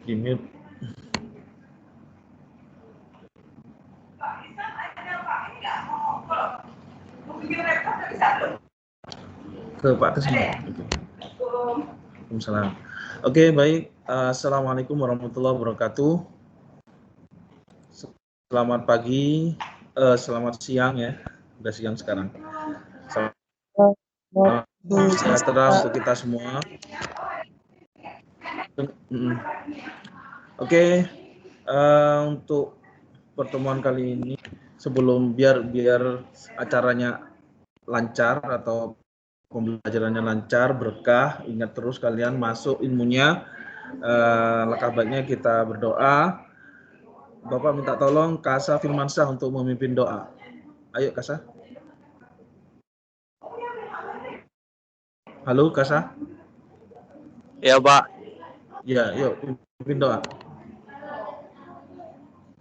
Di mute. Ke Pak Kesini. Waalaikumsalam. Oke, baik. Assalamualaikum warahmatullahi wabarakatuh. Selamat pagi, selamat siang ya. Udah siang sekarang. Sejahtera untuk kita semua. Oke, untuk pertemuan kali ini, sebelum biar acaranya lancar atau pembelajarannya lancar, berkah, ingat terus kalian masuk ilmunya. Langkah baiknya kita berdoa. Bapak minta tolong Kasa Firmansyah untuk memimpin doa. Ayo Kasa. Halo Kasa. Ya Pak. Ya, yuk pimpin doa.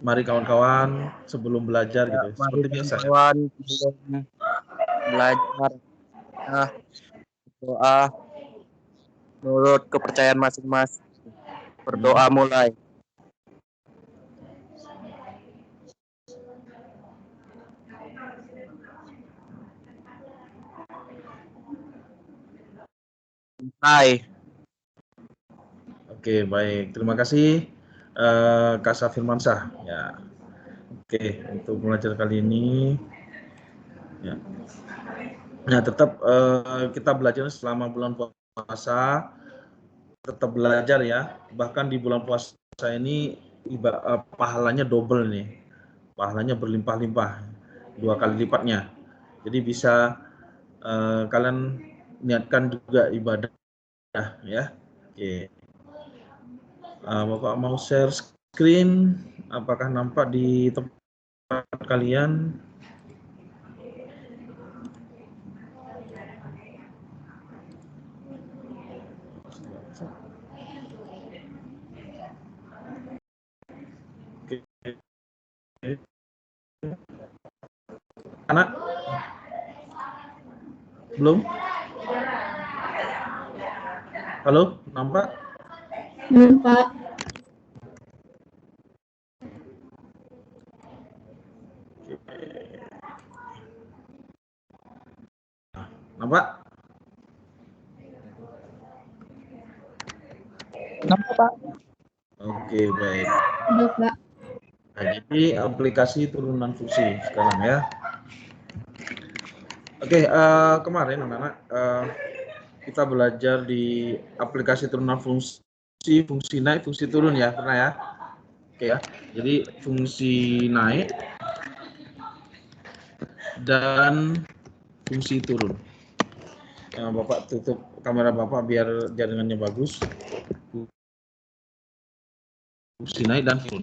Mari kawan-kawan sebelum belajar Ya, gitu. mari Seperti biasa ya. kawan sebelum belajar doa menurut kepercayaan masing-masing. Berdoa mulai. Hai. Oke, baik. Terima kasih Kasa Firmansyah. Ya. Oke, untuk belajar kali ini ya. Nah, tetap kita belajar selama bulan puasa, tetap belajar ya. Bahkan di bulan puasa ini pahalanya double nih. Pahalanya berlimpah-limpah, 2 kali lipatnya. Jadi bisa kalian niatkan juga ibadah ya. Oke. Bapak mau share screen, apakah nampak di tempat kalian? Oke. Anak? Belum? Halo, nampak? Nampak. Nampak? Nampak, Pak. Oke, baik. Udah, Pak. Nah, jadi aplikasi turunan fungsi sekarang ya. Oke, kemarin anak-anak kita belajar di aplikasi turunan fungsi naik, fungsi turun ya, pernah ya? Oke ya. Jadi fungsi naik dan fungsi turun. Bapak tutup kamera Bapak biar jaringannya bagus. Fungsi naik dan turun.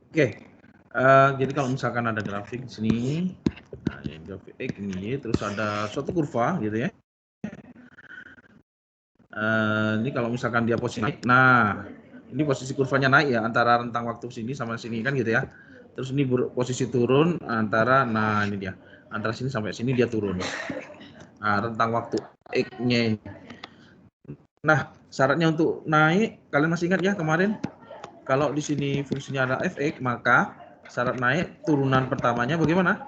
Oke. Jadi kalau misalkan ada grafik di sini, nah ini grafik X ini, terus ada suatu kurva gitu ya. Ini kalau misalkan dia posisi naik, nah ini posisi kurvanya naik ya antara rentang waktu sini sama sini kan gitu ya. Terus ini posisi turun antara, nah ini dia, antara sini sampai sini dia turun. Nah rentang waktu X-nya. Nah syaratnya untuk naik, kalian masih ingat ya kemarin? Kalau di sini fungsinya ada fx, maka syarat naik turunan pertamanya bagaimana?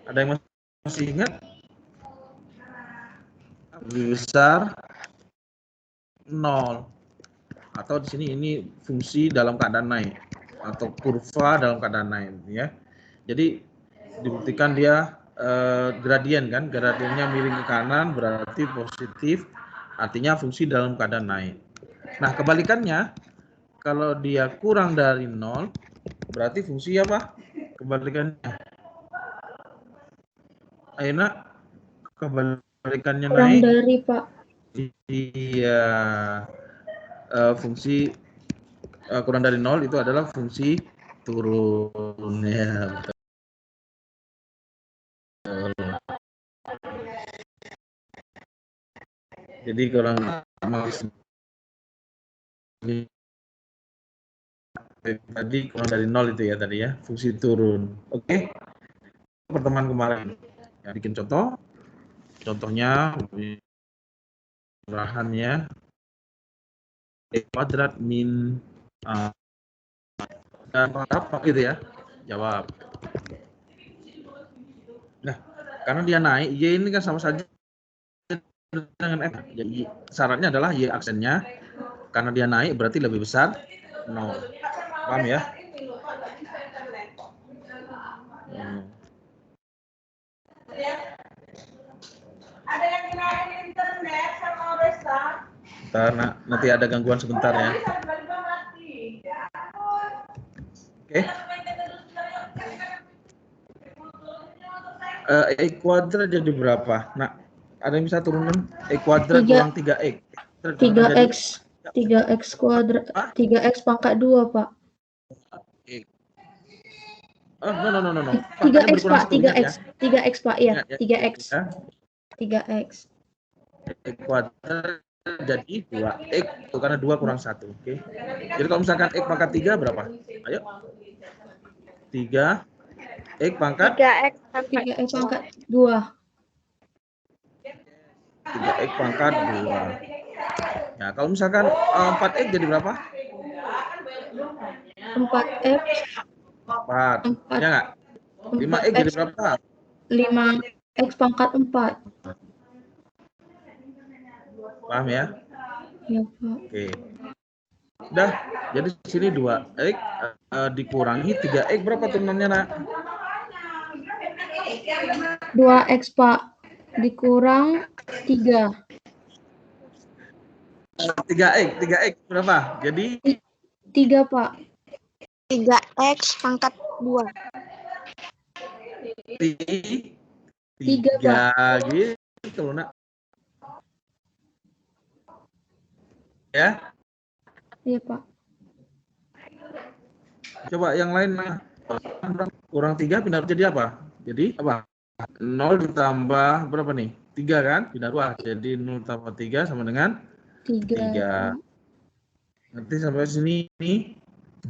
Ada yang masih ingat? Lebih besar 0. Atau di sini ini fungsi dalam keadaan naik atau kurva dalam keadaan naik ya. Jadi dibuktikan dia gradien kan, gradiennya miring ke kanan berarti positif, artinya fungsi dalam keadaan naik. Nah kebalikannya, kalau dia kurang dari 0 berarti fungsi apa? Kebalikannya. Ayo nak, kebalikannya Kurang naik. dari, Pak. Iya. Fungsi kurang dari 0 itu adalah fungsi turun ya. Betul. Jadi kurang tadi kurang dari 0 itu ya tadi ya, fungsi turun. Oke. Pertemuan kemarin ya, bikin contohnya Murahannya E kuadrat min dan apa gitu ya? Jawab. Nah, karena dia naik, Y ini kan sama saja dengan F. Jadi syaratnya adalah Y aksennya, karena dia naik berarti lebih besar 0. Paham ya? Ada yang kirain internet sama Resta. Bentar, nanti ada gangguan sebentar ya. Oke. E kuadrat jadi berapa? Nah, ada yang bisa turunan E kuadrat kurang 3X. 3x kuadrat, 3x pangkat 2, Pak. No. 3x, Pak, 3x. Ya. 3x, Pak, ya. 3x. Ya. 3x. E kuadrat jadi 2X, itu karena 2 kurang 1. Oke. Jadi kalau misalkan X pangkat 3 berapa? Ayo. 3 X pangkat 3x pangkat 2. 3X pangkat 2. Nah, kalau misalkan 4X jadi berapa? 4x. 4. Ya enggak? 5X jadi berapa? 5x pangkat 4. Paham ya? Ya, Pak. Oke. Udah, jadi di sini 2X dikurangi 3X berapa turunannya, Nak? 2x, Pak, dikurang 3. 3X berapa? Jadi 3, Pak. 3x pangkat 2. 3, Pak. Gitu, Nak. Ya? Iya, Pak. Coba yang lain, Nak. Kurang 3 pindah jadi apa? Jadi apa? 0 ditambah berapa nih? 3 kan? Pindah 2. Jadi 0 tambah 3 sama dengan 3. Ngerti sampai sini nih?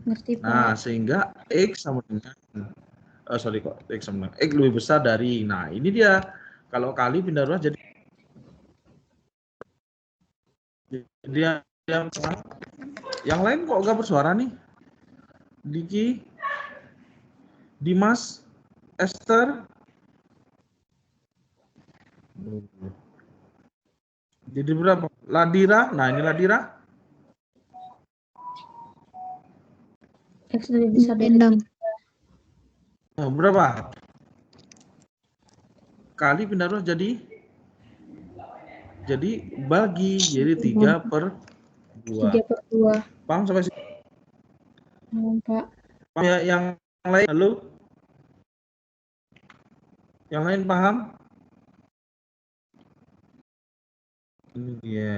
Ngerti, Pak. Nah, sehingga X sama dengan X sama dengan X lebih besar dari. Nah, ini dia. Kalau kali pindah 2 jadi yang lain kok gak bersuara nih? Diki, Dimas, Esther. Jadi berapa? Ladira. Nah, ini Ladira. X lebih besar dari 3. Nah, berapa? Kali pindah 2 jadi bagi. Jadi 3/2. 3/2. Paham sampai sini? Pak. Paham ya? Yang lain, halo? Yang lain paham? Ini dia.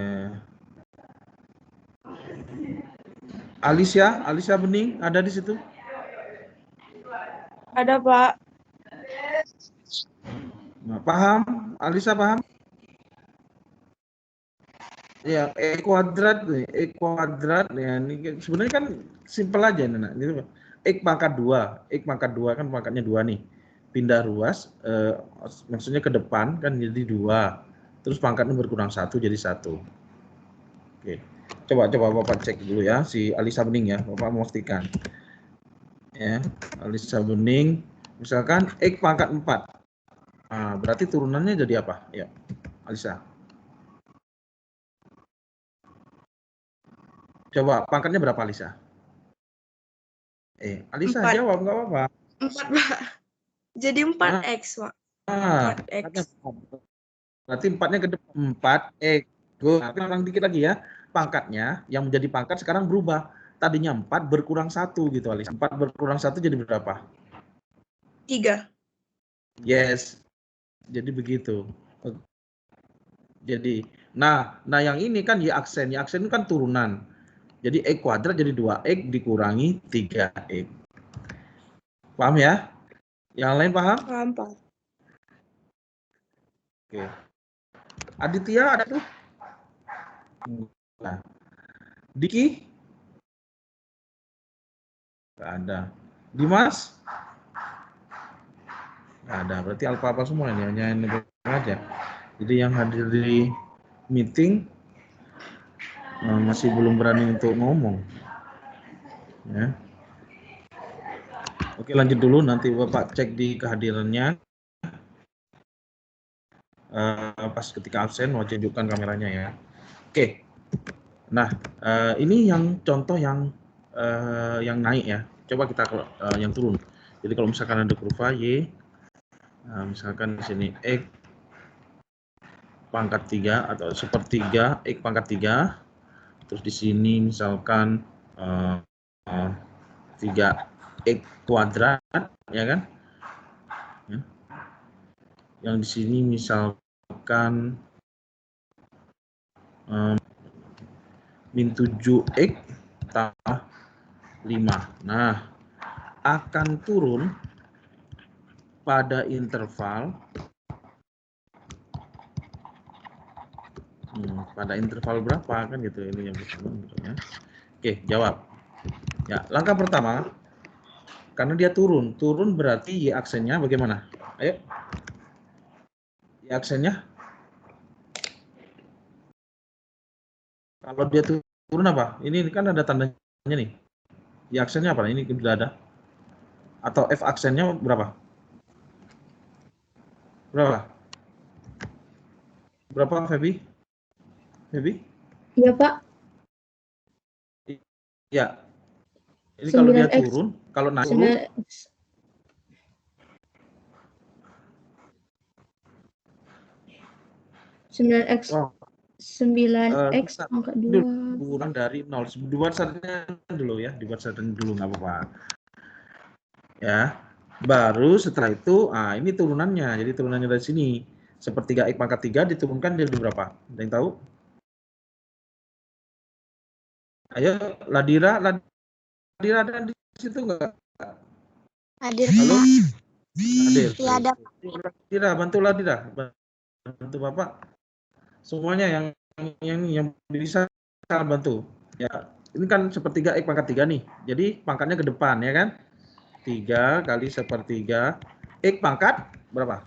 Alicia Bening ada di situ? Ada, Pak. Nah, paham? Alicia paham? Ya, E kuadrat ya, ini sebenarnya kan simpel aja nih, Nak. Gitu. X pangkat 2 kan pangkatnya 2 nih. Pindah ruas maksudnya ke depan kan jadi 2. Terus pangkatnya berkurang 1 jadi 1. Oke. Coba Bapak cek dulu ya si Alisa Bening ya. Bapak memastikan. Ya, Alisa Bening misalkan X pangkat 4. Nah, berarti turunannya jadi apa? Ya, Alisa. Coba pangkatnya berapa, Alisa? Alisa 4. jawab, nggak apa-apa. 4, Pak. Jadi 4x, Pak. 4x. Berarti 4-nya ke depan. 4x. Tapi kurang dikit lagi ya. Pangkatnya, yang menjadi pangkat sekarang berubah. Tadinya 4 berkurang 1 gitu, Alisa. 4 berkurang 1 jadi berapa? 3. Yes. Jadi begitu. Jadi, nah yang ini kan Y aksen itu kan turunan. Jadi X kuadrat jadi 2X dikurangi 3X. Paham ya? Yang lain paham? Paham, Pak. Oke. Aditya ada tuh? Nah. Diki? Nggak ada. Dimas? Nggak ada. Berarti alfa-alfa semua ini, hanya ini aja. Jadi yang hadir di meeting masih belum berani untuk ngomong. Ya. Oke, lanjut dulu, nanti Bapak cek di kehadirannya. Pas ketika absen mau tunjukkan kameranya ya. Oke. Nah, ini yang contoh yang naik ya. Coba kita yang turun. Jadi kalau misalkan ada kurva Y, misalkan di sini X pangkat 3 atau sepertiga X pangkat 3, terus di sini misalkan 3X kuadrat, ya kan? Ya. Yang di sini misalkan min 7X tambah 5. Nah, akan turun pada interval berapa kan gitu, ini yang pertama ya. Oke, jawab. Ya, langkah pertama, karena dia turun berarti Y aksennya bagaimana? Ayo. Y aksennya kalau dia turun apa? Ini kan ada tandanya nih. Y aksennya apa? Ini sudah ada. Atau F aksennya berapa? Berapa, Feby? Iya, Pak. Ya. Ini kalau dia 9X. turun, kalau naik 9X. 9X. oh, 9X pangkat 2. kurang dari 0. Dibuat sadarnya dulu ya, nggak apa-apa. Ya. Baru setelah itu, ini turunannya. Jadi turunannya dari sini. Sepertiga X pangkat 3 diturunkan jadi berapa? Ada yang tahu? Ayo, Ladira ada di situ nggak? Hadir. Halo? Hadir. Iya, ada. Ladira, bantu Ladira. Bantu Bapak. Semuanya yang bisa bantu. Ya, ini kan sepertiga X pangkat 3 nih. Jadi pangkatnya ke depan ya kan? 3 kali sepertiga X pangkat berapa?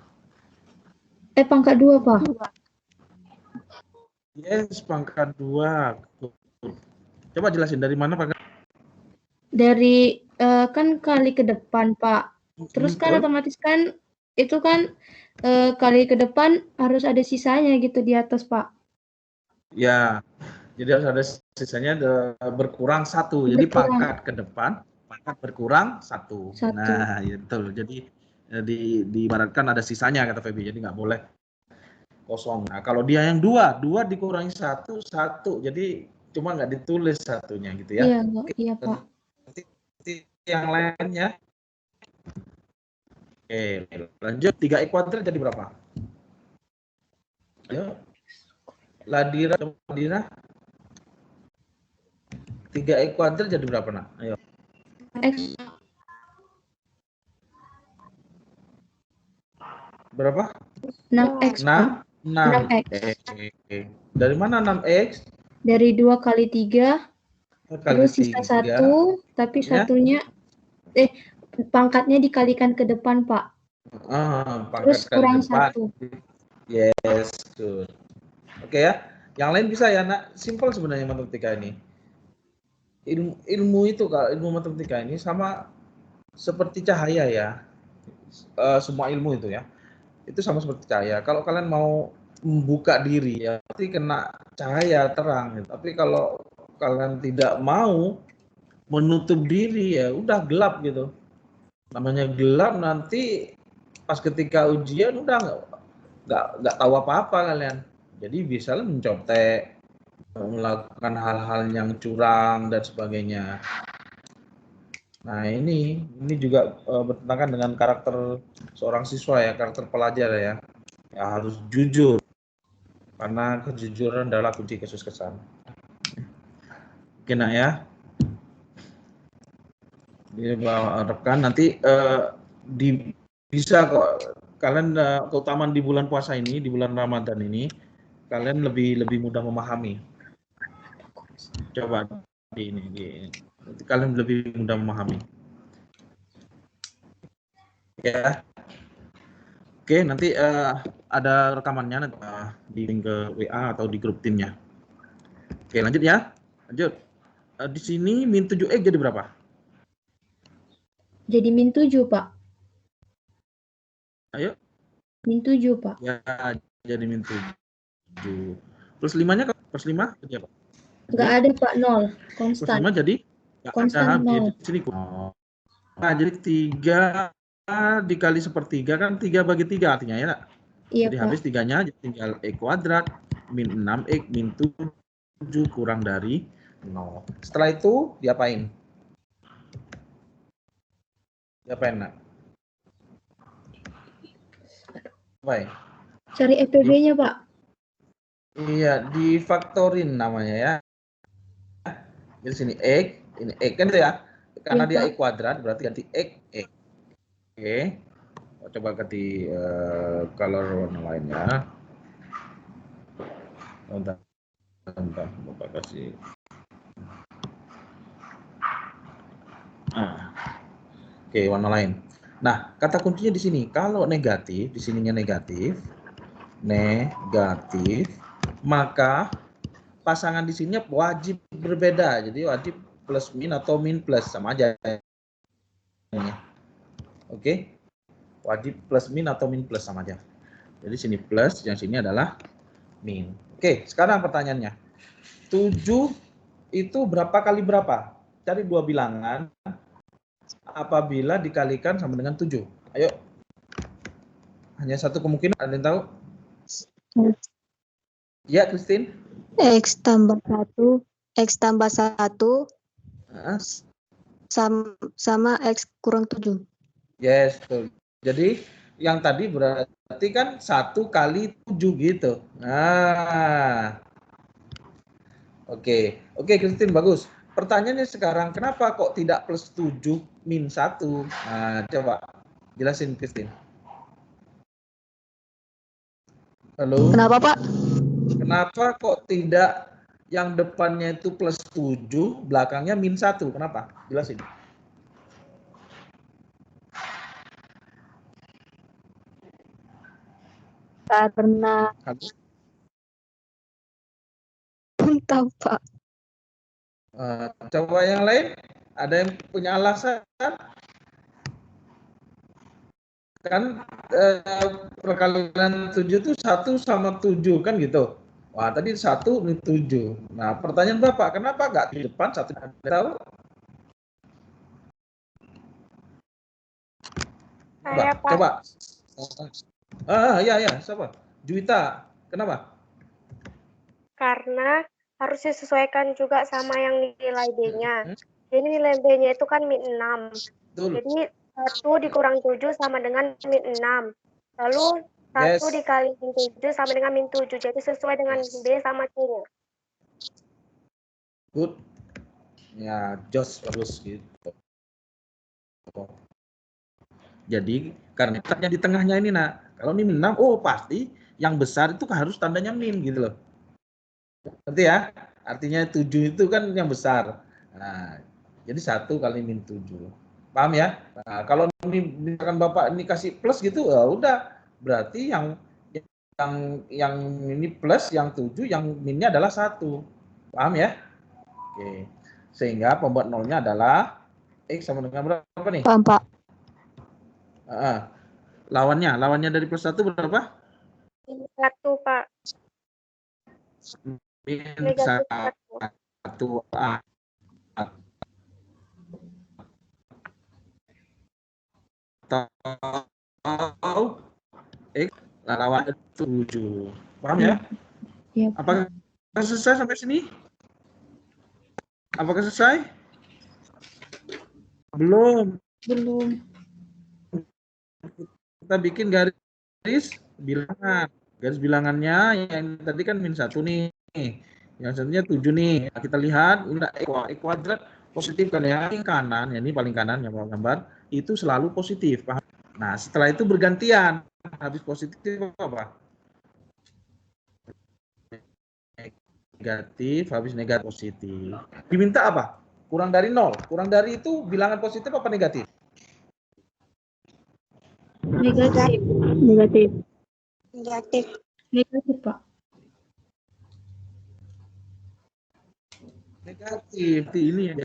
Pangkat 2, Pak. Yes, pangkat 2. Coba jelasin dari mana pangkat? Dari kan kali ke depan, Pak. Terus kan otomatis kan itu kan kali ke depan harus ada sisanya gitu di atas, Pak. Ya, jadi harus ada sisanya berkurang 1. Jadi pangkat ke depan, pangkat berkurang 1. Nah, ya betul. Jadi diibaratkan ada sisanya kata Feby. Jadi nggak boleh kosong. Nah, kalau dia yang 2 dikurangi 1. Jadi cuma nggak ditulis satunya gitu ya. Iya, iya, Pak. Nanti yang lainnya. Oke, lanjut. 3x kuadrat jadi berapa? Ayo. Ladira. 3x kuadrat jadi berapa, Nak? Ayo. X. Berapa? 6X, Pak. 6X. Dari mana 6X? Dari 2 kali 3. Terus sisa 1, tapi satunya pangkatnya dikalikan ke depan, Pak. Terus kurang 1. Yes, good. Oke ya. Yang lain bisa ya, Nak. Simpel sebenarnya matematika ini. Ilmu matematika ini sama seperti cahaya ya. Semua ilmu itu ya. Itu sama seperti cahaya. Kalau kalian mau membuka diri ya pasti kena cahaya terang. Tapi kalau kalian tidak mau menutup diri ya udah gelap gitu. Namanya gelap, nanti pas ketika ujian udah nggak tahu apa-apa kalian. Jadi bisa mencontek, melakukan hal-hal yang curang dan sebagainya. Nah ini juga bertentangan dengan karakter seorang siswa ya, karakter pelajar ya. Ya harus jujur, karena kejujuran adalah kunci kesuksesan. Oke, Nak ya. Diharapkan nanti bisa kok kalian keutamaan di bulan puasa ini, di bulan Ramadan ini, kalian lebih mudah memahami. Coba kalian lebih mudah memahami. Ya. Oke, nanti ada rekamannya di link ke WA atau di grup timnya. Oke, lanjut ya. Lanjut. Di sini min 7X jadi berapa? Jadi min 7, Pak. Ayo. Min 7, Pak. Ya, jadi min 7. Plus 5-nya plus 5 jadi apa? Nggak ada, Pak, 0. Plus Konstan. 5 jadi? Konstan 0. Di sini. Nah, jadi 3 dikali sepertiga kan 3 bagi 3 artinya ya, nak? Iya, Jadi Pak. habis 3-nya tinggal X kuadrat min 6X min 7 kurang dari 0. Setelah itu diapain? Diapain, nak? Baik. Cari FPB-nya, Pak. Iya, difaktorin namanya ya. Di sini X, ini X kan itu ya. Karena Iya, dia Pak. X kuadrat berarti ganti X. Oke. Coba ganti color warna lain ya. Bentar, Bapak kasih. Oke, warna lain. Nah, kata kuncinya di sini. Kalau negatif, di sininya negatif, maka pasangan di sini wajib berbeda. Jadi wajib plus min atau min plus sama aja. Oke. Wajib plus min atau min plus sama aja. Jadi sini plus, yang sini adalah min. Oke, sekarang pertanyaannya. 7 itu berapa kali berapa? Cari dua bilangan apabila dikalikan sama dengan 7. Ayo. Hanya satu kemungkinan, ada yang tahu? Ya, Christine. X tambah 1, X tambah 1 sama X kurang 7. Yes, betul. Jadi yang tadi berarti kan 1 kali 7 gitu. Nah. Oke, Christine, bagus. Pertanyaannya sekarang, kenapa kok tidak plus 7 min 1? Nah, coba jelasin, Christine. Halo? Kenapa, Pak? Kenapa kok tidak yang depannya itu plus 7, belakangnya min 1? Kenapa? Jelasin. Karena belum tahu, Pak. Coba yang lain, ada yang punya alasan? Kan perkalian 7 itu 1 sama 7 kan gitu. Wah, tadi 1 min 7. Nah, pertanyaan Bapak, kenapa nggak di depan 1 tahu? Coba. Ya, siapa? Juwita. Kenapa? Karena harus disesuaikan juga sama yang nilai B-nya. Jadi nilai B-nya itu kan min 6. Betul. Jadi 1 dikurang 7 sama dengan min 6. Lalu 1 dikali min 7 sama dengan min 7. Jadi sesuai dengan B sama C-nya. Good. Ya, just bagus gitu. Jadi karena letaknya di tengahnya ini, nak. Kalau ini min 6, oh pasti yang besar itu harus tandanya min gitu loh. Ngerti ya? Artinya 7 itu kan yang besar. Nah, jadi 1 kali min 7. Paham ya? Nah, kalau ini misalkan Bapak ini kasih plus gitu, ya udah. Berarti yang ini plus, yang 7, yang minnya adalah 1. Paham ya? Oke. Sehingga pembuat nolnya adalah X sama dengan berapa nih? Paham, Pak. Lawannya dari plus 1 berapa? Min 1, Pak. Min Negatif 1. Atau X lawan 7. Paham ya? Iya. Apakah selesai sampai sini? Apakah selesai? Belum. Kita bikin garis bilangan. Garis bilangannya yang tadi kan min 1 nih. Yang satunya 7 nih. Nah, kita lihat ini X kuadrat positif kan ya. Yang kanan, ya ini paling kanan yang bawa gambar, itu selalu positif. Paham? Nah, setelah itu bergantian. Habis positif apa? Negatif, habis negatif positif. Diminta apa? Kurang dari 0. Kurang dari itu bilangan positif apa negatif? Negatif. Negatif, Pak. negatif. Ini yang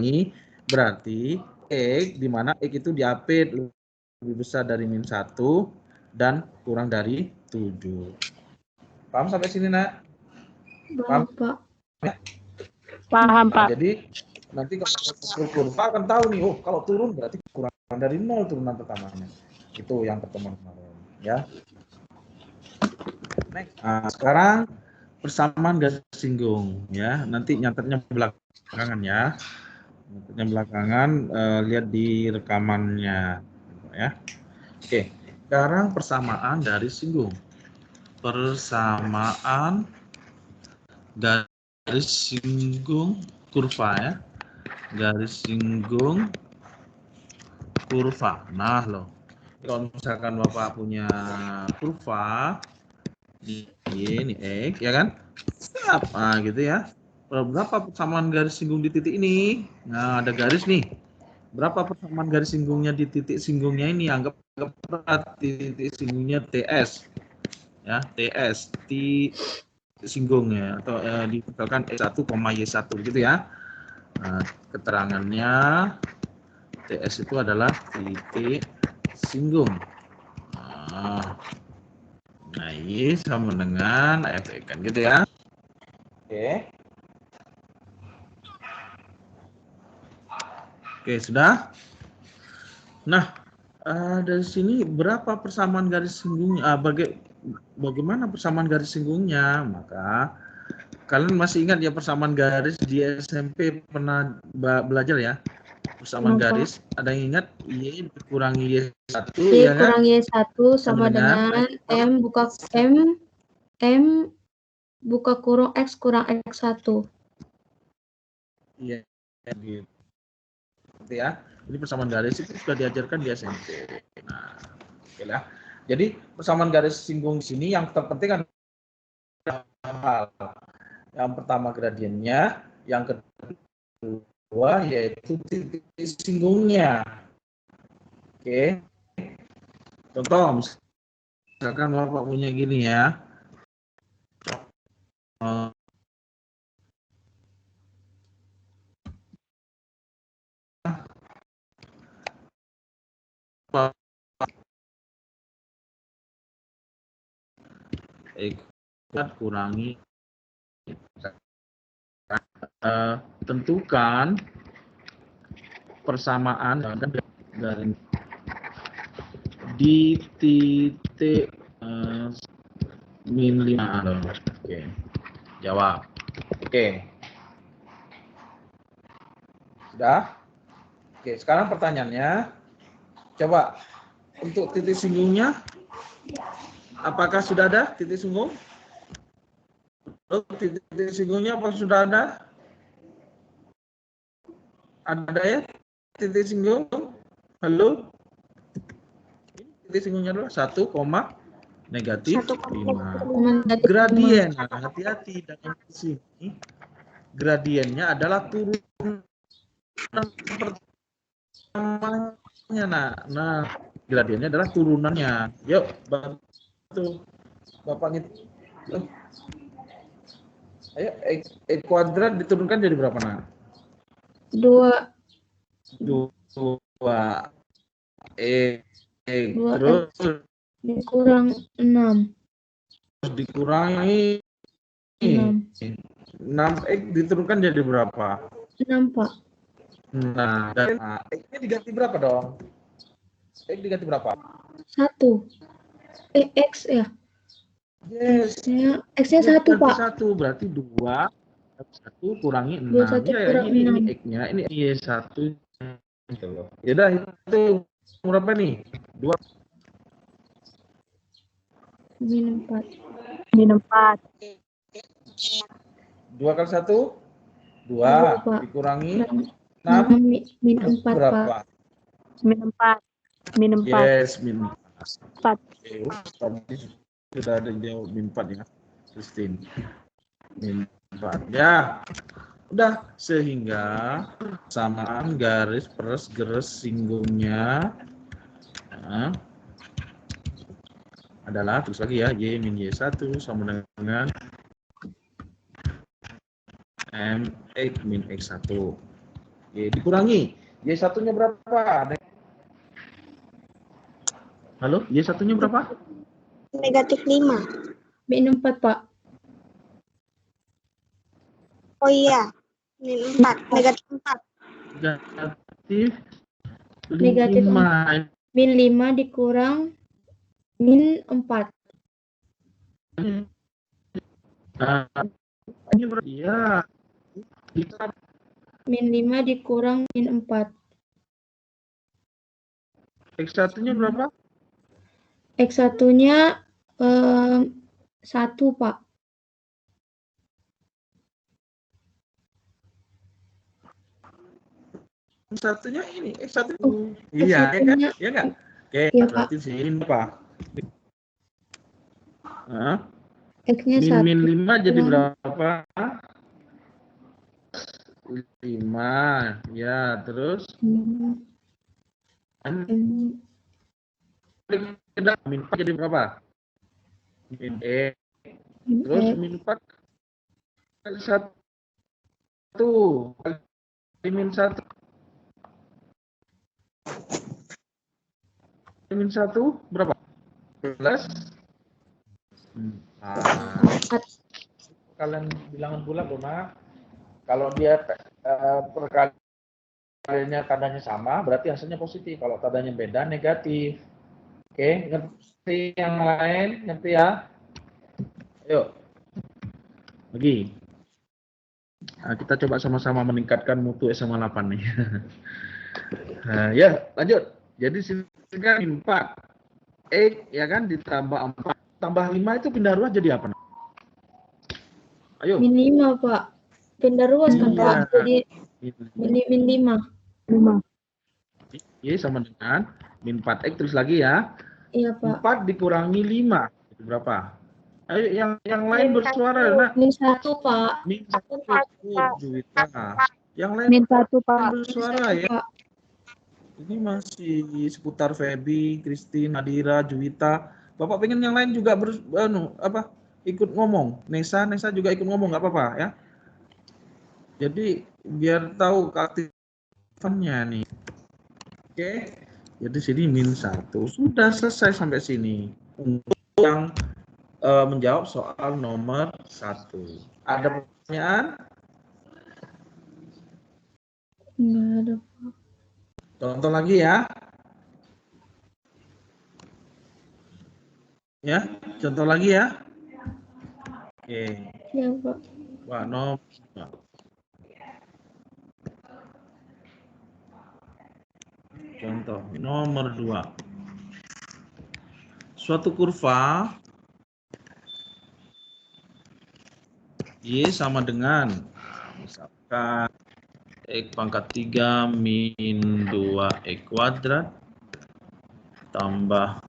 ini berarti X di mana X itu diapit lebih besar dari -1 dan kurang dari 7. Paham sampai sini, Nak? Paham, Pak. Paham, Nah, Pak. jadi nanti kalau kurva akan tahu nih, oh kalau turun berarti kurang dari 0 turunan pertamanya. Itu yang pertemuan kemarin, ya. Next. Nah, sekarang persamaan garis singgung, ya. Nanti nyatetnya belakangan, ya. Nyatetnya belakangan, lihat di rekamannya, ya. Oke. Sekarang persamaan garis singgung. Persamaan garis singgung kurva, ya. Garis singgung kurva. Nah, loh. Kalau misalkan Bapak punya kurva ini X, ya kan? Nah, gitu ya. Berapa persamaan garis singgung di titik ini? Nah, ada garis nih. Berapa persamaan garis singgungnya di titik singgungnya ini? Anggap titik singgungnya TS. Ya, TS titik singgungnya atau misalkan S1, Y1 gitu ya. Nah, keterangannya TS itu adalah titik singgung. Nah, ini sama dengan F kan gitu ya. Oke. Oke, sudah. Nah, dari sini berapa persamaan garis singgungnya? Bagaimana persamaan garis singgungnya? Maka kalian masih ingat ya persamaan garis di SMP pernah belajar ya? Persamaan garis. Ada yang ingat? Y dikurangi Y1 Y ya kan? kurang Y1 sama dengan M buka kurung X kurang X1. Iya, gitu. Ya. Jadi persamaan garis itu sudah diajarkan di SMP. Nah, oke lah. Jadi persamaan garis singgung di sini yang terpenting adalah hal. Yang pertama gradiennya, yang kedua yaitu titik singgungnya. Oke. Contoh, misalkan Bapak punya gini ya. Kurangi tentukan persamaan dari di titik min 5. Oke. Jawab. Oke. Sudah? Oke, sekarang pertanyaannya coba untuk titik singgungnya apakah sudah ada titik singgung? Titik singgungnya apa sudah ada? Ada ya titik singgung? Halo? Titik singgungnya adalah 1, negatif 5. Gradien, nah, hati-hati dalam sini. Gradiennya adalah turunan pertamanya. Nah, gradiennya adalah turunannya. Yuk, bantu Bapak gitu. Ayo, X kuadrat diturunkan jadi berapa, Nak? 2. Terus dikurang 6. Terus dikurangi 6X diturunkan jadi berapa? 6, Pak. Nah, dan X-nya diganti berapa dong? X diganti berapa? 1. X ya? Yes. X-nya 1, Pak. 1 berarti 2. 1 kurangi 6. 21 kurang 6. Ini X-nya, ini Y1. Ya udah, itu berapa nih? 2. Min 4. 2 kali 1? 2 dikurangi 6 min 4, berapa? Pak. Min 4. Yes, min 4. Tadi sudah ada yang jawab min 4 ya, Christine. Min 4. Ya, udah. Sehingga samaan garis garis singgungnya adalah, tulis lagi ya, Y min Y1 sama dengan MX min X1. Oke, dikurangi. Y1-nya berapa? Halo, Y1-nya berapa? -5. Min 4, Pak. Oh iya, -4. -4. Negatif 5. Min 5 dikurang min 4. Nah, ini berarti ya. Min 5 dikurang min 4. X1-nya berapa? X1-nya 1, Pak. X1-nya ini, X1. Iya, ya kan? Ya enggak? Oke, Iya, berarti sini apa? Nah, X-nya 1. min 5 jadi berapa? 5. Ya, terus min 4 jadi berapa? Min E. Terus min 4 kali 1 kali min 1. Min 1 berapa? Plus. Kalian bilangan bulat, Dona. Kalau dia perkaliannya tandanya sama, berarti hasilnya positif. Kalau tandanya beda, negatif. Oke, ngerti yang lain? Ngerti ya? Ayo. Lagi. Nah, kita coba sama-sama meningkatkan mutu SMA 8 nih. Nah, ya, lanjut. Jadi sini kan 4. X ya kan ditambah 4 tambah 5 itu pindah ruas jadi apa? Ayo. Min 5, Pak. Pindah ruas kan, Pak? Jadi min 5. Y sama dengan min 4X terus lagi ya. Iya, Pak. 4 dikurangi 5 itu berapa? Ayo yang lain bersuara, Nak. Min 1, Pak. Min 1 Juwita. Yang lain Min 1, Pak. bersuara ya. Pak. Ini masih seputar Feby, Christine, Nadira, Juwita. Bapak pengen yang lain juga ikut ngomong. Nesa juga ikut ngomong, nggak apa-apa ya. Jadi biar tahu keaktifannya nih. Oke. Jadi sini min 1. Sudah selesai sampai sini. Untuk yang menjawab soal nomor 1. Ada pertanyaan? Nggak ada, Pak. Contoh lagi ya. Ya, contoh lagi ya. Oke. Iya, Pak. Pak nomor. Contoh nomor 2. Suatu kurva Y sama dengan misalkan X pangkat 3 min 2X kuadrat tambah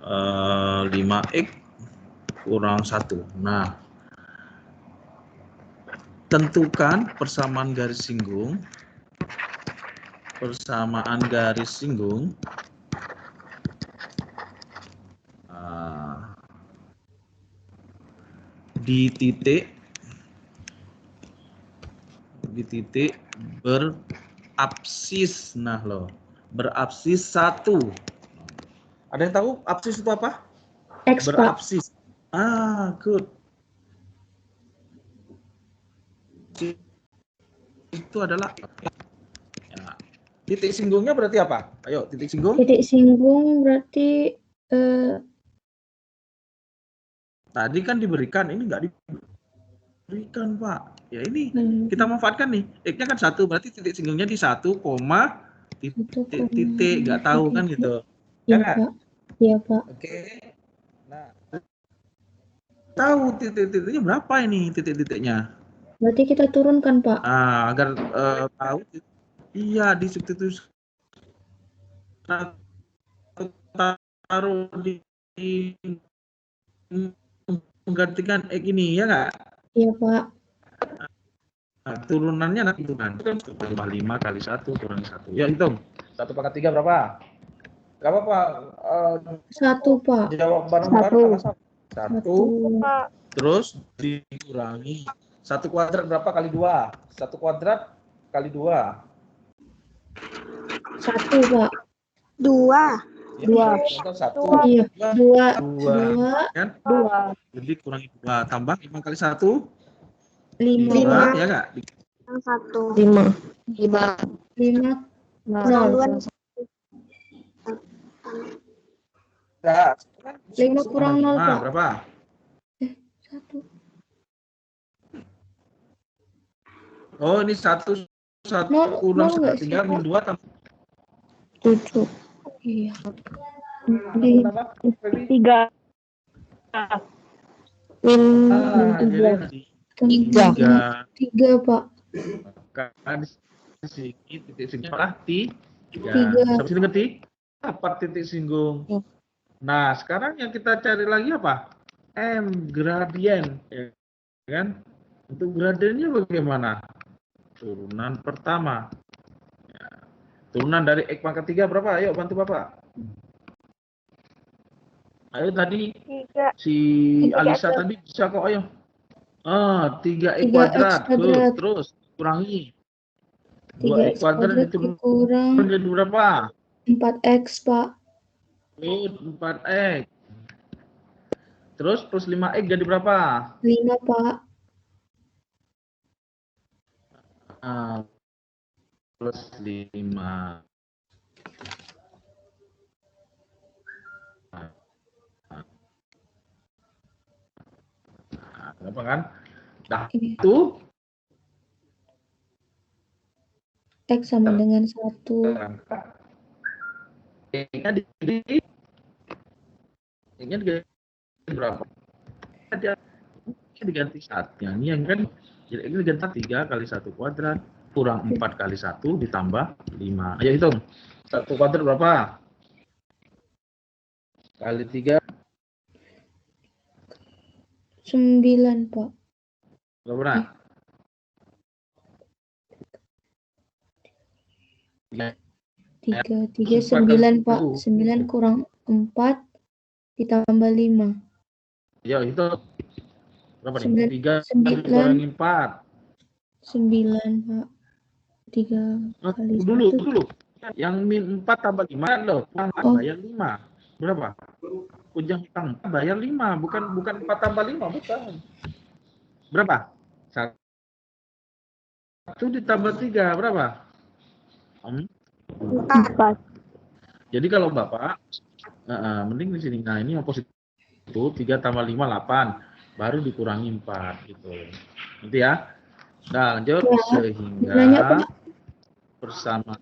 5X kurang 1. Nah, tentukan persamaan garis singgung. Di titik berapsis. Nah, berapsis 1. Ada yang tahu apsis itu apa? X, Pak. Berapsis. Good. Itu adalah ya. Titik singgungnya berarti apa? Ayo, titik singgung. Titik singgung berarti tadi kan diberikan, ini enggak diberikan, Pak. Ya ini kita manfaatkan nih. X-nya kan 1, berarti titik singgungnya di 1, titik enggak tahu kan gitu. Iya, Ya, Pak. Iya, Pak. Oke. Nah, tahu titik-titiknya berapa ini titik-titiknya? Berarti kita turunkan, Pak. Agar tahu. Iya, disubstitusi. Taruh di menggantikan X ini, ya nggak? Iya, Pak. Nah, turunannya nanti kan tambah 5 kali 1 kurangi 1. Ya, hitung. 1 pangkat 3 berapa? Gak apa-apa. 1, Pak. Jawab bareng-bareng. 1. Terus dikurangi 1 kuadrat berapa kali 2? 1 kuadrat kali 2. 1, Pak. 2. Ya, contoh 1. Iya, 2. 2. Kan? 2. Jadi kurangi 2 tambah 5 kali 1. 5. 5 ya enggak? 1. 5. 5. 5. Kurang 2. Enggak. 5 kurang 0, 5 Pak. berapa? 1. Oh, ini 1 kurang 1 tinggal min 2 tambah 7. Iya. tambah 3. Min jadi nanti 3. 3, Pak. kan di sini titik singgung lah 3. 3. Sampai sini ngerti? Apa titik singgung? Nah, sekarang yang kita cari lagi apa? M gradien, ya kan? Untuk gradiennya bagaimana? Turunan pertama. Ya. Turunan dari X pangkat 3 berapa? Ayo bantu Bapak. Ayo tadi 3. si Alisa tadi bisa kok, ayo. 3x 3x kuadrat. kuadrat. Terus kurangi. 3x 2x kuadrat dikurang jadi berapa? 4x, Pak. 4x. Terus plus 5x jadi berapa? 5, Pak. Plus 5. Apa kan? Nah, itu X sama dengan 1. X-nya diganti berapa? Dia diganti 1. Ini yang kan jadi ini diganti 3 kali 1 kuadrat kurang 4 kali 1 ditambah 5. Ayo hitung. 1 kuadrat berapa? Kali 3 9, Pak. berapa? 3 9, Pak. 9 kurang 4 ditambah 5. Ya, itu berapa nih? 3 9, dikurangi 4. 9, Pak. 3 kali 1. Dulu. Yang min 4 tambah 5 loh. Bayar 5. Berapa? Ujang hutang bayar 5, bukan 4 tambah 5, bukan. Berapa? 1 ditambah 3 berapa? 4. Jadi kalau Bapak mending di sini. Nah, ini yang positif itu 3 tambah 5 8, baru dikurangi 4 gitu. Nanti ya. Nah, lanjut Ya. sehingga Nanya, Pak. bersama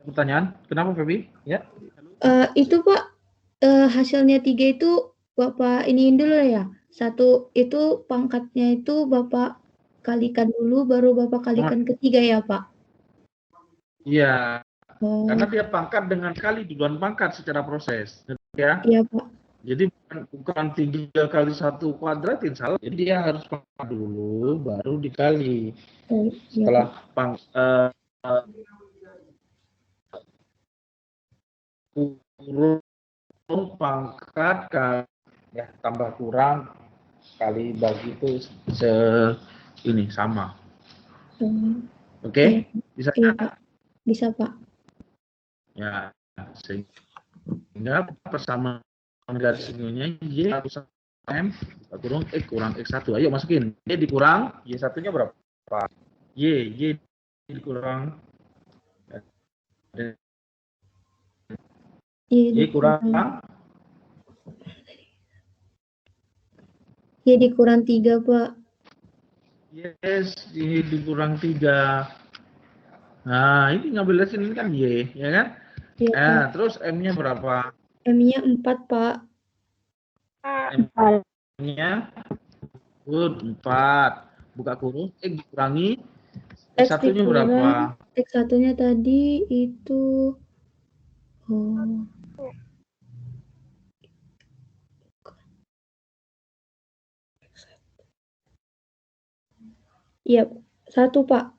pertanyaan, kenapa Febi? Ya. Itu Pak, hasilnya 3 itu Bapak iniin dulu ya. 1 itu pangkatnya itu Bapak kalikan dulu, baru Bapak kalikan ke 3 ya, Pak? Iya. Oh. Karena dia pangkat dengan kali duluan pangkat secara proses. Ya. Iya, Pak. Jadi bukan 3 kali 1 kuadratin salah. Jadi dia harus pangkat dulu, baru dikali. Oh, iya, Setelah Pak. kurung pangkat ya tambah kurang kali bagi itu ini sama. Oke? Bisa? Iya, Pak. Bisa, Pak. Ya, sehingga persamaan garis singgungnya Y plus M kurang X kurang X1. Ayo masukin. Y dikurang Y1-nya berapa? Y dikurang Y kurang Y dikurang 3, Pak. Yes, Y dikurang 3. Nah, ini ngambil dari sini kan Y, ya kan? Iya, Pak. Terus M-nya berapa? M-nya 4, Pak. M-nya 4. Buka kurung, X dikurangi X X1-nya berapa? X1-nya tadi itu iya, 1, Pak.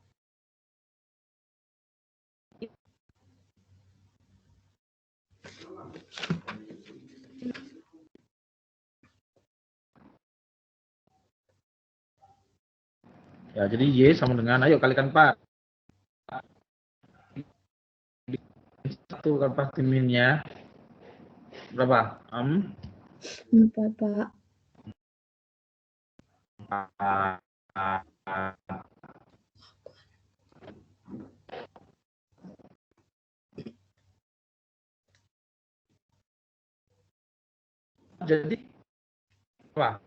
Ya, jadi Y sama dengan, ayo kalikan 4. 1 kan pasti minnya. Berapa? 4, Pak. Jadi apa?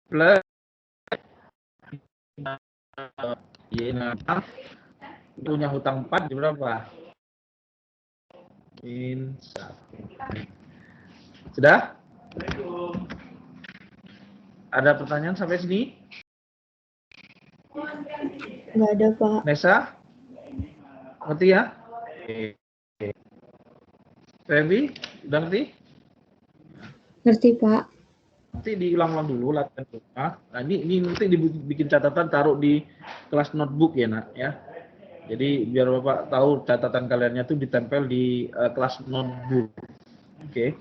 Plus Y apa? Punya hutang 4 di berapa? Min 1. Sudah? Ada pertanyaan sampai sini? Nggak ada, Pak. Nesa? Ngerti ya? Oke. Feby, udah ngerti? Ngerti, Pak. Nanti diulang-ulang dulu latihan rumah. Nah, ini nanti dibikin catatan, taruh di kelas notebook ya, Nak, ya. Jadi biar Bapak tahu catatan kaliannya tuh ditempel di kelas notebook. Oke.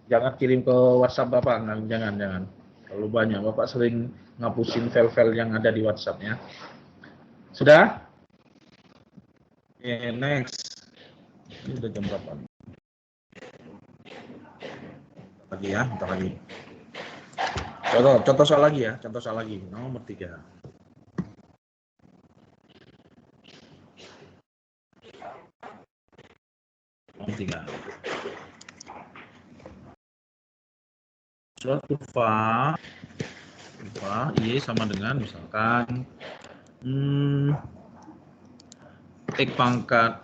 Jangan kirim ke WhatsApp Bapak, nah, jangan. Terlalu banyak. Bapak sering ngapusin file-file yang ada di WhatsApp ya. Sudah? Oke, next. Ini udah jam berapa? Lagi ya, bentar lagi. Contoh soal lagi ya, contoh soal lagi. Nomor 3. Nomor 3. Soal kurva Y sama dengan misalkan X pangkat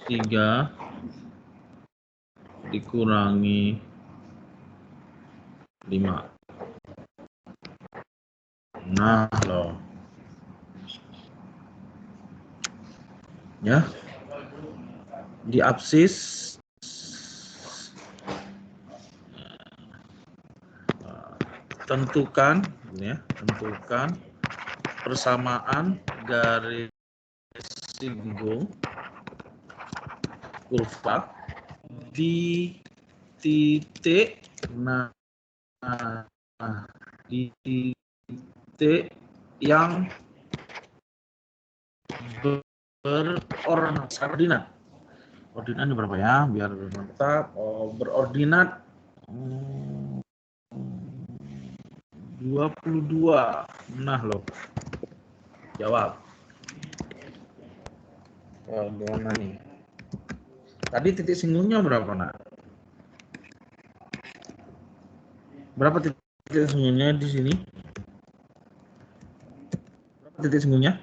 3 dikurangi 5. Nah, loh. Ya. Di absis tentukan persamaan garis singgung kurva di titik di titik yang berordinat. Ordinatnya berapa ya? Biar mantap. Berordinat 22. Nah, loh. Jawab. Gimana nih? Tadi titik singgungnya berapa, Nak? Berapa titik singgungnya di sini? Berapa titik singgungnya?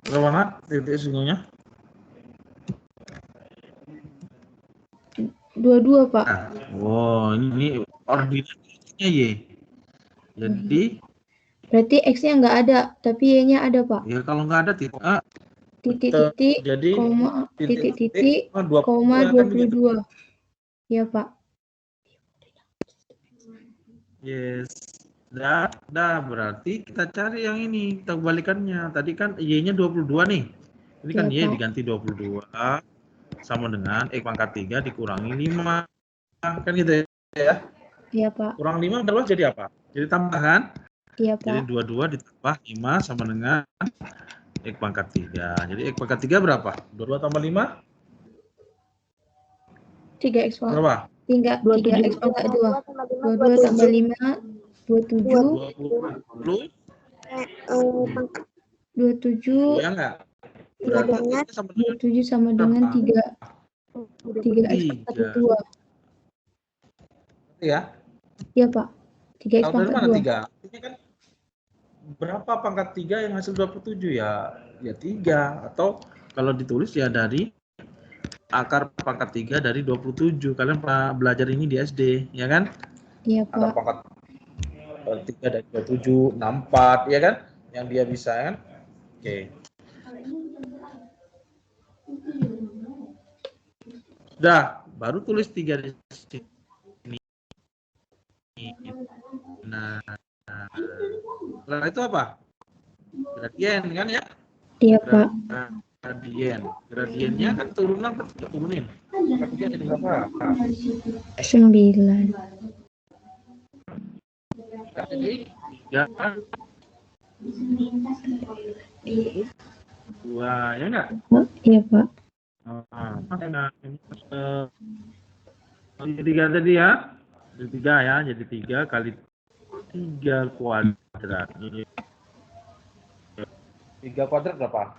Berapa, Nak? Titik singgungnya? 22, Pak. Nah, wow, ini ordinatnya Y. Jadi Berarti X-nya nggak ada, tapi Y-nya ada, Pak. ya kalau nggak ada Titik-titik, jadi koma, titik-titik, kan koma begitu. 22. Ya, Pak. Yes. Dah berarti kita cari yang ini, kita kebalikannya. Tadi kan Y-nya 22 nih. Ini kan Ya, Y Pak. diganti 22 sama dengan X pangkat 3 dikurangi 5. Kan gitu ya? Iya, Pak. Kurang 5 terus jadi apa? Jadi tambahan. Iya, Jadi Pak. 22 ditambah 5 sama dengan X pangkat 3. Jadi X pangkat 3 berapa? 22 tambah 5? 3X pangkat. Berapa? 3X pangkat 2. 22 tambah 5, 27. 27. Ya enggak? Berarti sama dengan 27 sama dengan 3. 3X pangkat 2. Ya? Iya, Pak. 3X Kalau dari pangkat mana 2. 3? Ini kan berapa pangkat 3 yang hasil 27 ya? Ya 3. Atau kalau ditulis ya dari akar pangkat 3 dari 27. Kalian pernah belajar ini di SD, ya kan? Iya, Akar Pak. pangkat 3 dari 27, 64, ya kan? Yang dia bisa kan? Oke. Sudah, baru tulis 3 di sini. Nah, setelah itu apa? Gradien kan ya? Iya, Pak. Gradiennya kan turunan kan kita turunin. Gradien jadi berapa? 9. Jadi 3 2 ya enggak? Oh, iya, Pak. Jadi 3 tadi ya. Jadi 3 ya, jadi 3 kali 3 kuadrat. 3 kuadrat berapa?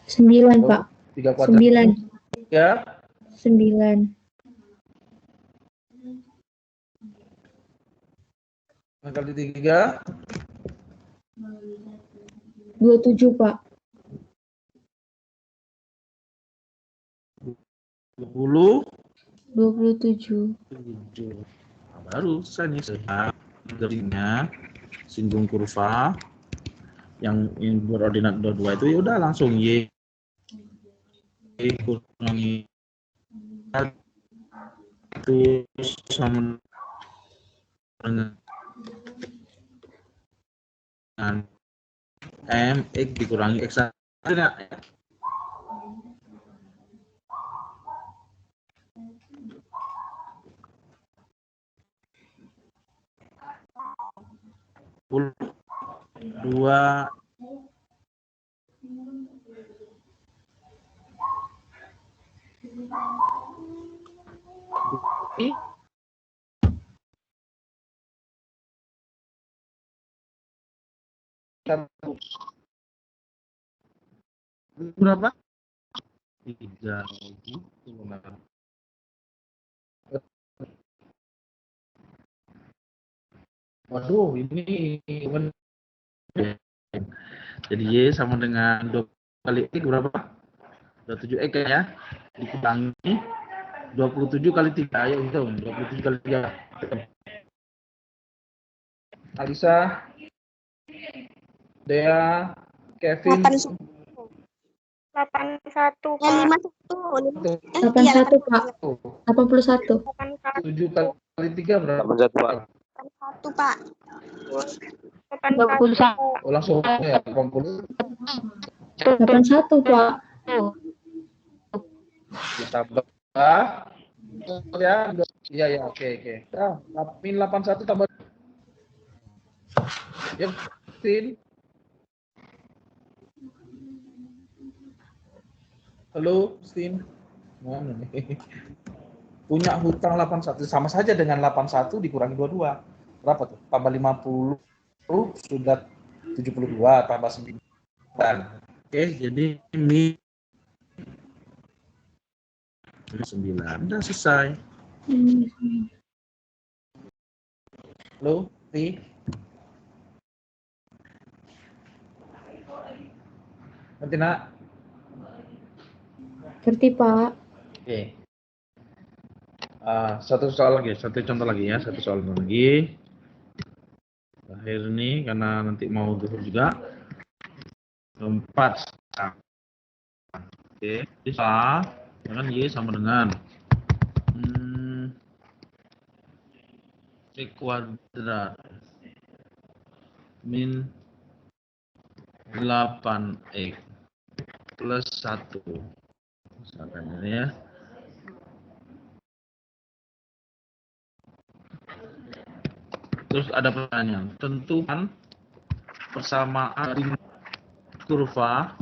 9, Pak. 3 kuadrat 9. ya. 9. Kali 3 27, Pak. 20 27. 7. Nah, baru selesai nih garisnya singgung kurva yang berordinat 22 itu ya udah langsung Y kurangi itu sama dengan M X dikurangi X. Dua berapa? 3 lagi. Waduh, ini jadi Y sama dengan 2 kali X berapa? 27 X ya. Dikurangi 27 kali 3. Ayo hitung. 27 kali 3. Alisa, Dea, Kevin. 81, Ya, Pak. 51. 81, Pak. 81. 7 kali 3 berapa? 81, Pak. 81, Pak. 81. Oh, langsung ya 80. 81, Pak. Ditambah ya. Iya, oke. Nah, min 81 tambah ya, Tin. Halo, Tin. Mana nih? Punya hutang 81 sama saja dengan 81 dikurangi 22. Berapa tuh? Tambah 50 sudah 72 tambah 9. Oke, jadi ini 9 udah selesai. Halo, Ti. Nanti nak. Ngerti, Pak. Oke. Satu soal lagi, satu contoh lagi ya, satu soal lagi. Terakhir ini karena nanti mau zuhur juga. 4. Oke, bisa. Dengan Y sama dengan X kuadrat min 8X plus 1. Misalkan ini ya. Terus ada pertanyaan, tentukan persamaan kurva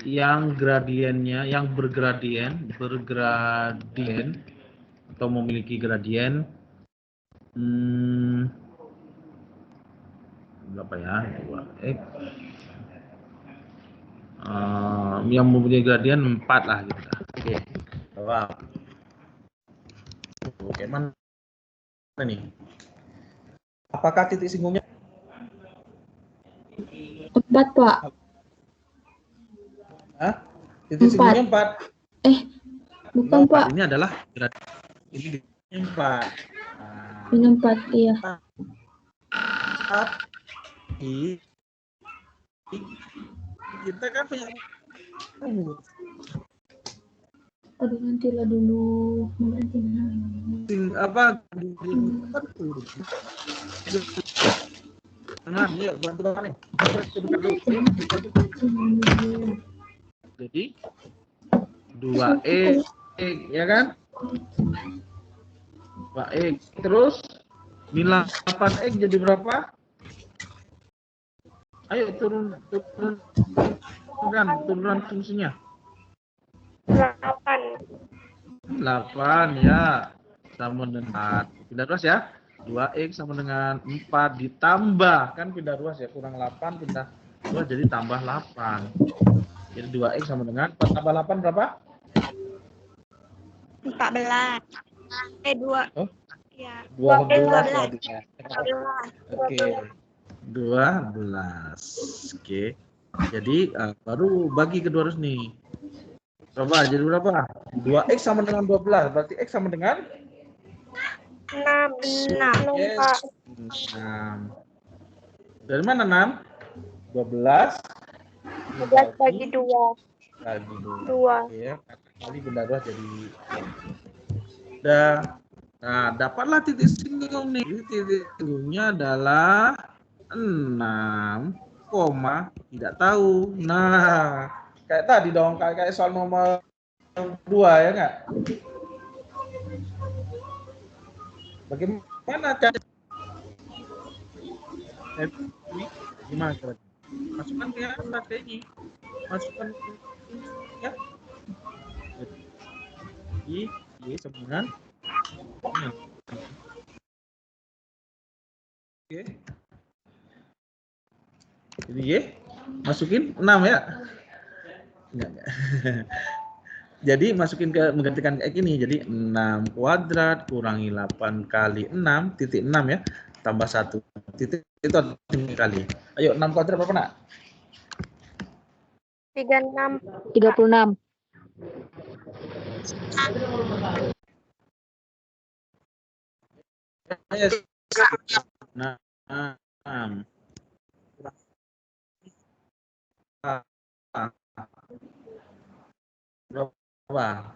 yang gradiennya, yang bergradien atau memiliki gradien berapa ya? 2X yang mempunyai gradien 4 lah gitu. Oke. Wow. Oke, mana nih? Apakah titik singgungnya 4, Pak. Hah? Titik singgungnya 4. Bukan, Pak. Ini adalah ini 4. Ini 4, iya. Tapi kita kan punya Aduh, nantilah dulu. apa Nah, yuk bantu Bapak nih. Jadi 2x ya kan? 2x terus min 8x jadi berapa? Ayo turunan fungsinya. 8. 8 ya sama dengan pindah ruas ya. 2x sama dengan 4 ditambah kan pindah ruas ya, kurang 8 pindah ruas jadi tambah 8. Jadi 2x sama dengan 4 tambah 8 berapa? 14. 2. Oh, Ya. 12 12. ya. Oke. 12. Oke. Jadi baru bagi kedua ruas nih. Coba jadi berapa? 2x sama dengan 12. Berarti x sama dengan 6. 6, yes. Pak. 6. Dari mana 6? 12 bagi 2. Bagi 2. 2. Ya, kali benda ruas jadi udah. Nah, dapatlah titik singgung nih. Titik singgungnya adalah 6, tidak tahu. Nah, kayak tadi dong, kayak soal nomor 2 ya enggak? Bagaimana cara gimana cara? Masukkan ke apa ini? Masukkan ya. Y sama dengan oke. Jadi Y masukin 6 ya. Enggak. Jadi masukin ke menggantikan X ini. Jadi 6 kuadrat kurangi 8 kali 6 titik 6 ya. Tambah 1 titik itu kali. Ayo 6 kuadrat berapa nak? 36. 36. Yes. Nah, 6. Berapa?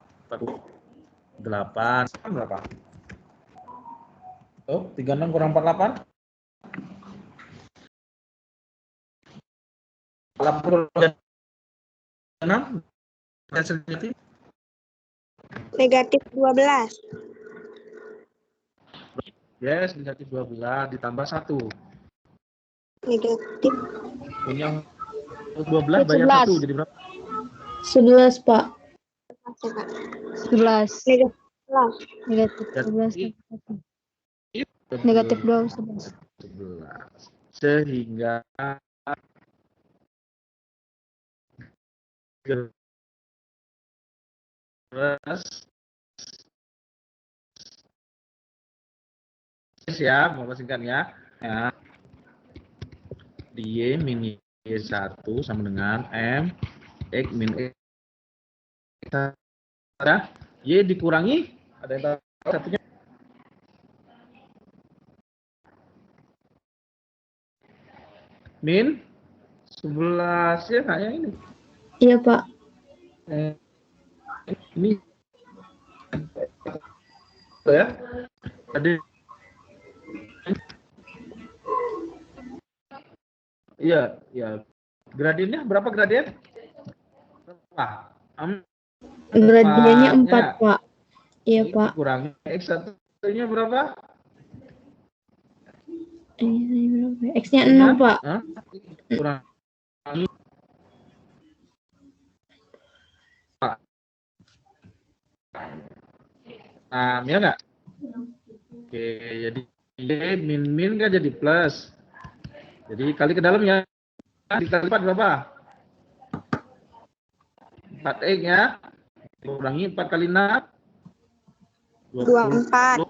8 berapa? Oh, 36 kurang 48? 86 Negatif 12. Yes, negatif 12 ditambah 1. Negatif. Punya 12 bayar 1 jadi berapa? 11, Pak. 11. Negatif 11. Negatif 11. Negatif 11. Sehingga ya, mau singkatnya ya. Y min Y1 sama dengan M X min X ada Y dikurangi ada yang tahu satunya min 11 ya kayak ini. Iya, Pak. Ini ya. Tadi iya, ya. Gradiennya berapa gradien? Berapa? Gradiennya 4, Ya. Pak. Iya, Pak. Kurangi X1-nya berapa? X-nya 6, Pak. Kurangi 6 ya enggak? Oke, jadi Y min kan jadi plus. Jadi kali ke dalam ya. Dikali 4 berapa? 4X ya. Kurangi 4 kali 6. 24.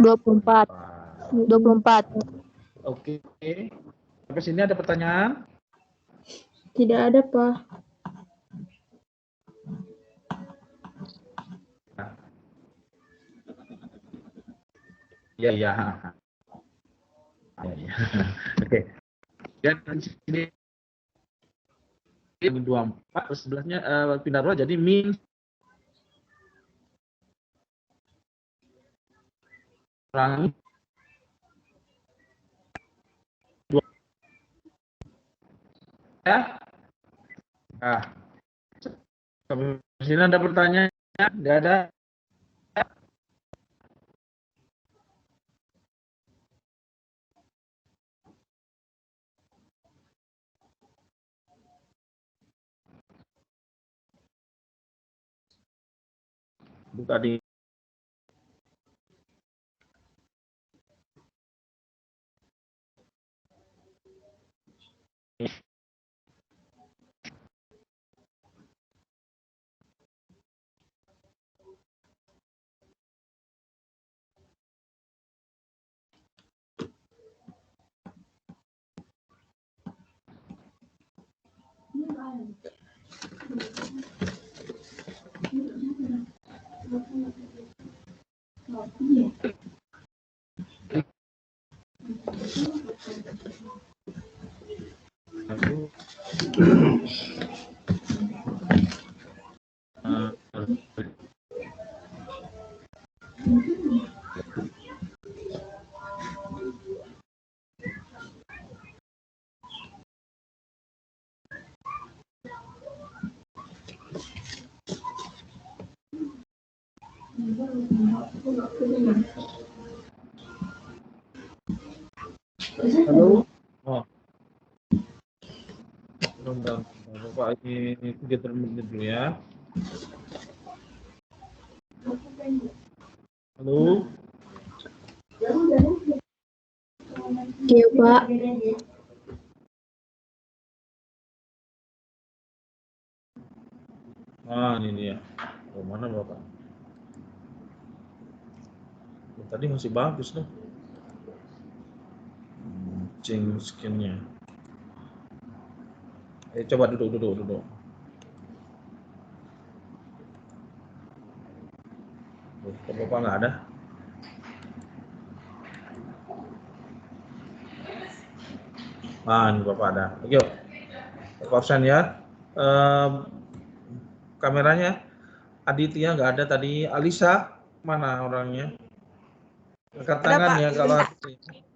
24. 24. Oke. Sampai sini ada pertanyaan? Tidak ada, Pak. Iya, iya. Ya. Oke. Dan di sini min 24 terus sebelahnya pindah ruas jadi min kurangi Ya. Nah, sampai sini ada pertanyaan? Nggak ada? Buka di halo. Oh, bentar. Bapak ini 3 menit dulu ya. Halo. Iya, Pak. Ah, ini dia. Oh, mana Bapak? Oh, tadi masih bagus loh. Change skinnya. Coba duduk. Kok Bapak nggak ada? Ini Bapak ada. Yuk, Bapak absen ya. Kameranya Aditya nggak ada tadi. Alisa mana orangnya? Angkat tangan ya kalau Aditya.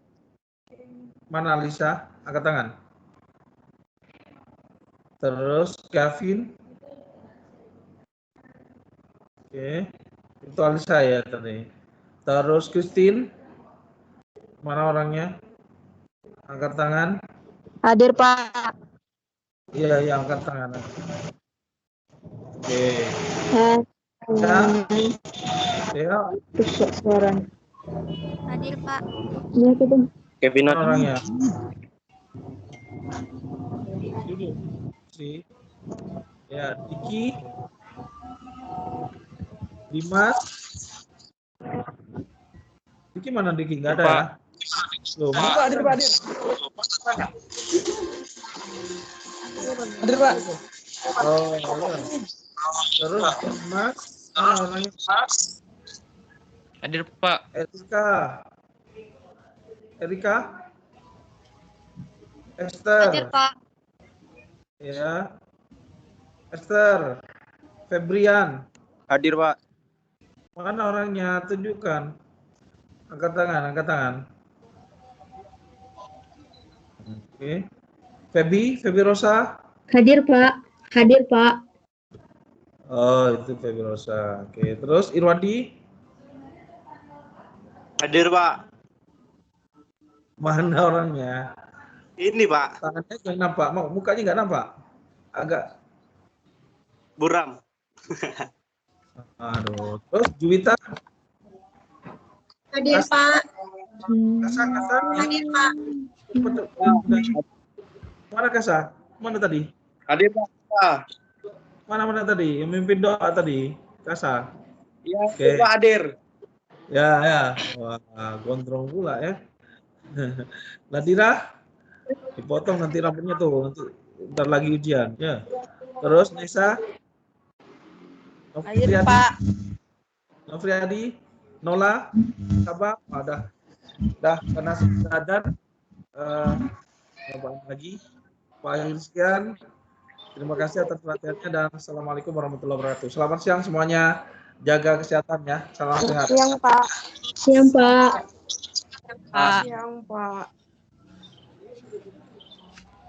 Mana Alisa? Angkat tangan. Terus Gavin. Oke, itu Alisa ya tadi. Terus Christine. Mana orangnya? Angkat tangan. Hadir, Pak. Iya, angkat tangan. Oke. Ya. Suara. Hadir, Pak. Iya, kita. Kevin Mana orangnya? Duduk. Si. Ya, Diki. Dimas. Diki mana Diki? Nggak ada ya? Loh, hadir, Pak. Hadir, Pak. Oh, iya. Terus Dimas. Mana orangnya? hadir Pak. Erika. Esther. Hadir, Pak. Ya. Esther. Febrian. Hadir Pak. Mana orangnya? Tunjukkan. Angkat tangan. Oke. Febi Rosa. Hadir, Pak. Oh, itu Febi Rosa. Oke, terus Irwandi. Hadir, Pak. Mana orangnya? Ini, Pak. Tangannya nggak nampak, mukanya nggak nampak. Agak. Buram. Aduh. Terus Juwita. Hadir, Pak. Kasa. Hadir, Pak. Mana Kasa? Mana tadi? Hadir, Pak. Mana tadi? Yang mimpin doa tadi. Kasa. Iya, Oke. Pak hadir. Ya. Wah, gondrong pula ya. Nadira. Dipotong nanti rambutnya tuh. Nanti ntar lagi ujian. Ya. Terus Nesa. Hadir, Pak. Novriadi. Nola. Sabah. Dah karena sadar. Lagi. Pak Rizkian. Terima kasih atas perhatiannya dan assalamualaikum warahmatullahi wabarakatuh. Selamat siang semuanya. Jaga kesehatan ya. Salam sehat. Siang, Pak. Siang, Pak. Siang, Pak.